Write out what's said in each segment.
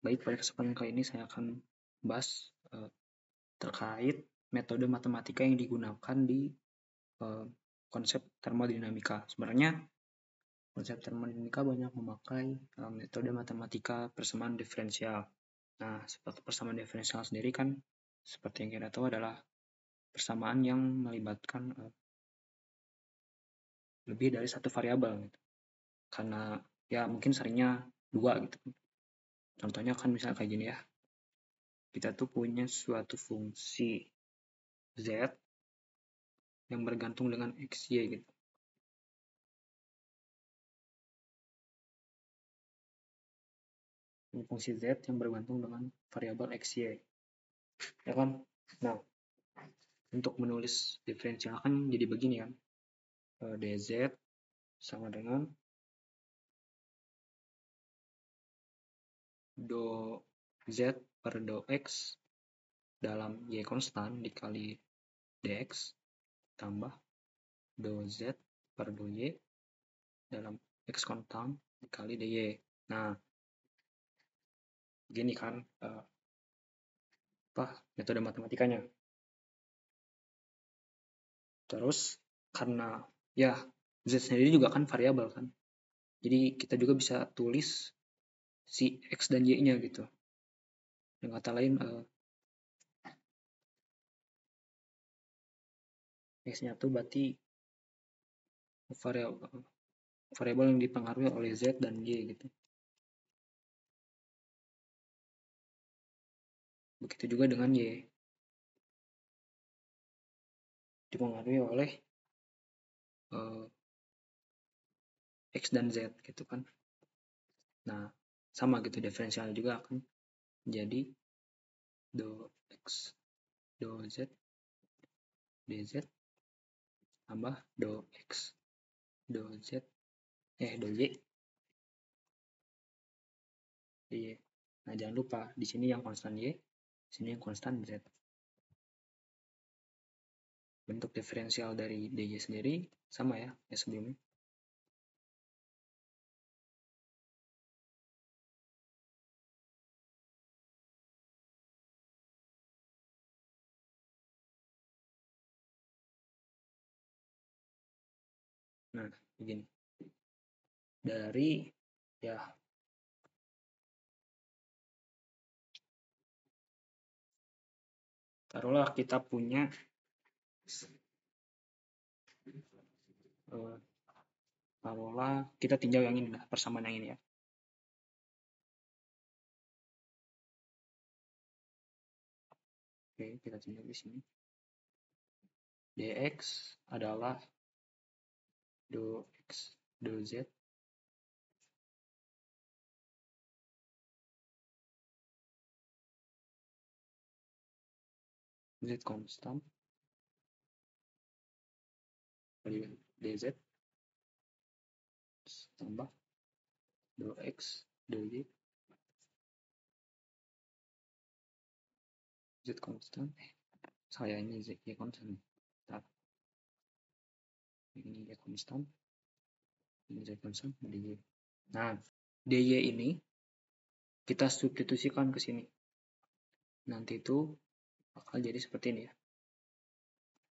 Baik, pada kesempatan kali ini saya akan bahas terkait metode matematika yang digunakan di konsep termodinamika. Sebenarnya konsep termodinamika banyak memakai metode matematika persamaan diferensial. Nah, seperti persamaan diferensial sendiri kan seperti yang kita tahu adalah persamaan yang melibatkan lebih dari satu variabel gitu. Karena ya mungkin seringnya dua gitu. Contohnya kan misalnya kayak gini ya. Kita tuh punya suatu fungsi z yang bergantung dengan x, y gitu. Fungsi z yang bergantung dengan variabel x, y. Ya kan? Nah, untuk menulis diferensial kan jadi begini kan. dz sama dengan do z per do x dalam y konstan dikali dx tambah do z per do y dalam x konstan dikali dy. Nah, gini kan metode matematikanya. Terus karena ya z sendiri juga kan variabel kan. Jadi kita juga bisa tulis si x dan y-nya gitu. Dengan kata lain x-nya tuh berarti variabel yang dipengaruhi oleh z dan y gitu. Begitu juga dengan y. Dipengaruhi oleh x dan z gitu kan. Nah, sama gitu diferensial juga akan jadi do x do z dz tambah do x do z do y dy. Nah, jangan lupa di sini yang konstan y, di sini yang konstan z. Bentuk diferensial dari dy sendiri sama ya sebelumnya. Nah, begini. Dari ya taruhlah kita punya taruhlah kita tinjau yang ini lah, persamaan yang ini ya. Oke, kita tinjau di sini. dx adalah do x do z z konstan dari dz tambah do x do y z konstan saya ini z y konstan. Nah, ini y konstan ini z konstan dy. Nah, dy ini kita substitusikan ke sini. Nanti itu bakal jadi seperti ini ya.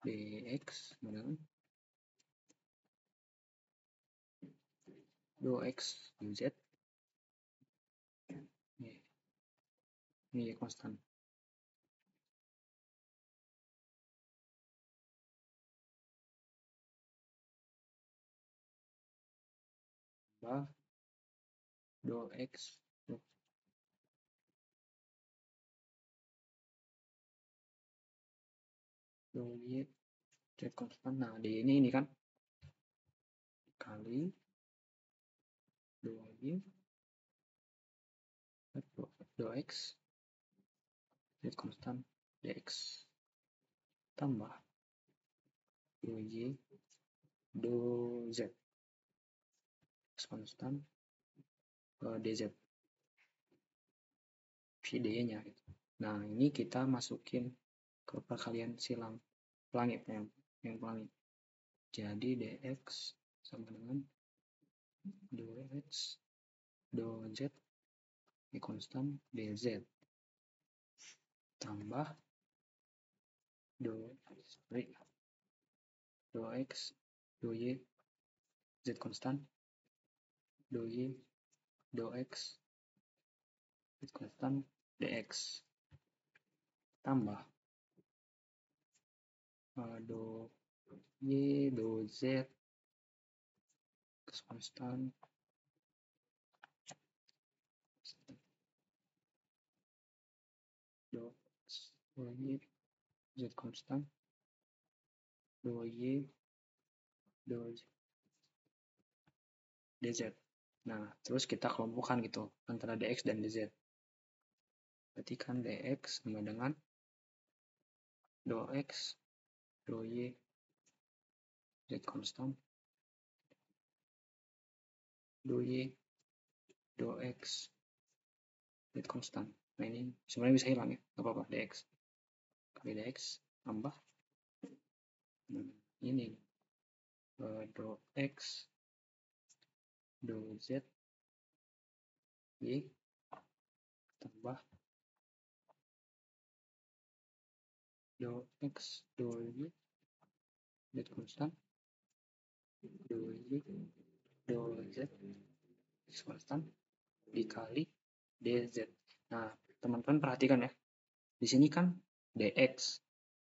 dx dengan do x do z ini y konstan tambah do x do y z konstan. Nah, d ini kan kali do y do x z konstan dx tambah do y do z x konstan dz dy-nya gitu. Nah, ini kita masukin ke perkalian silang pelangit yang pelangit. Jadi dx sama dengan do x do z Y konstan dz tambah do x do y z konstan do y do x z konstan dx tambah do y do z x konstan do x do y z konstan do y do z dz. Nah, terus kita kelompokkan gitu antara dx dan dz. Berarti kan dx sama dengan do x do y z konstan do y do x z konstan. Nah, ini sebenarnya bisa hilang ya, nggak apa-apa, dx kali dx tambah ini do x do z y tambah do x do y z konstan do y do z x konstan dikali dz. Nah, teman-teman perhatikan ya, di sini kan dx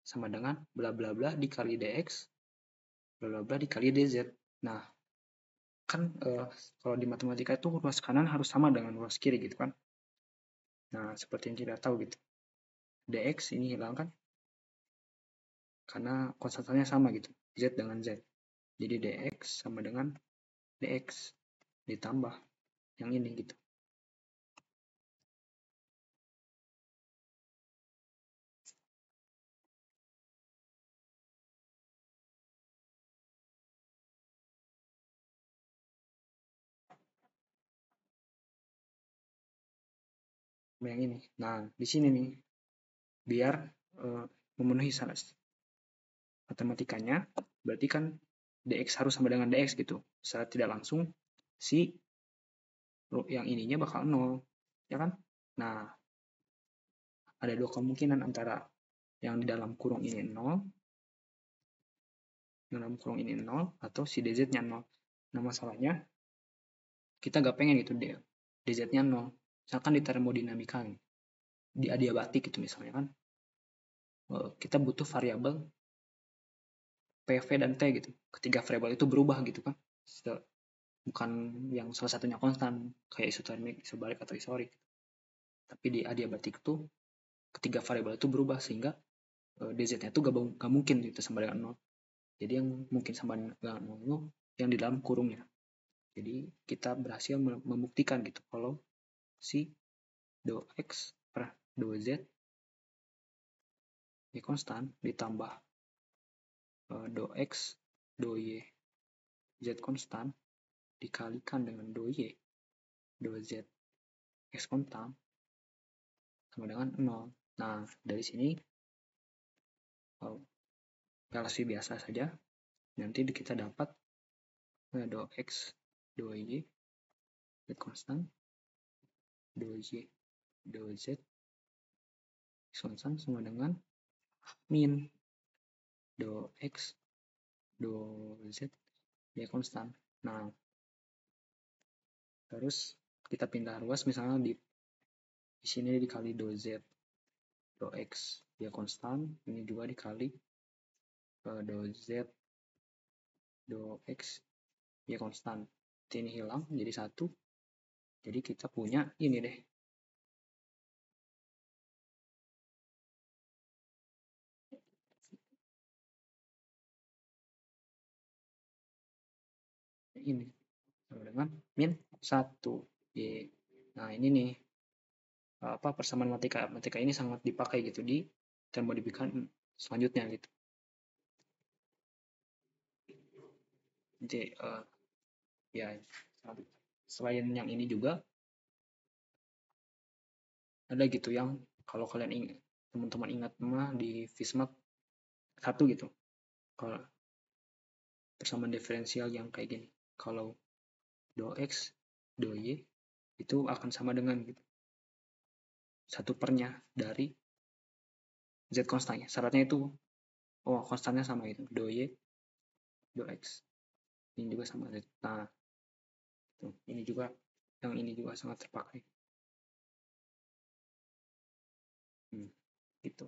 sama dengan bla bla bla dikali dx bla bla bla dikali dz. Nah, kan kalau di matematika itu ruas kanan harus sama dengan ruas kiri gitu kan. Nah, seperti yang kita tahu gitu, dx ini hilang kan karena konstantannya sama gitu, z dengan z. Jadi dx sama dengan dx ditambah yang ini gitu. Yang ini. Nah, di sini nih biar memenuhi syarat matematikanya, berarti kan dx harus sama dengan dx gitu. Secara tidak langsung si yang ininya bakal 0, ya kan? Nah, ada dua kemungkinan antara yang di dalam kurung ini 0, dalam kurung ini 0, atau si dz-nya 0. Nah, masalahnya kita gak pengen gitu dz-nya 0. Misalkan di termodinamika nih, di adiabatik gitu misalnya kan, kita butuh variabel PV dan T gitu. Ketiga variabel itu berubah gitu kan. Bukan yang salah satunya konstan, kayak isotermik, isobalik, atau isorik. Tapi di adiabatik itu ketiga variabel itu berubah sehingga dz-nya itu gak mungkin gitu sama dengan 0. Jadi yang mungkin sama dengan 0 yang di dalam kurungnya. Jadi kita berhasil membuktikan gitu kalau si do x per do z ini konstan ditambah do x do y z konstan dikalikan dengan do y do z x konstan sama dengan 0. Nah, dari sini relasi biasa saja, nanti kita dapat do x do y z konstan do y do z x konstan sama dengan min do x do z y konstan. Nah, terus kita pindah ruas misalnya di sini dikali do z do x y konstan, ini juga dikali do z do x y konstan. Ini hilang jadi 1. Jadi kita punya ini deh. Ini sama dengan min 1 y. Nah, ini nih persamaan matematika ini sangat dipakai gitu di termodinamika selanjutnya gitu. Jadi ya selain yang ini juga ada gitu yang kalau kalian ingat, teman-teman ingat mah di Fismat 1 gitu. Kalau persamaan diferensial yang kayak gini, kalau do x do y itu akan sama dengan gitu. 1/4-nya dari Z konstannya. Syaratnya itu, konstannya sama itu, dou Y, dou X. Ini juga sama Z. Nah, ini juga, yang ini juga sangat terpakai. Gitu.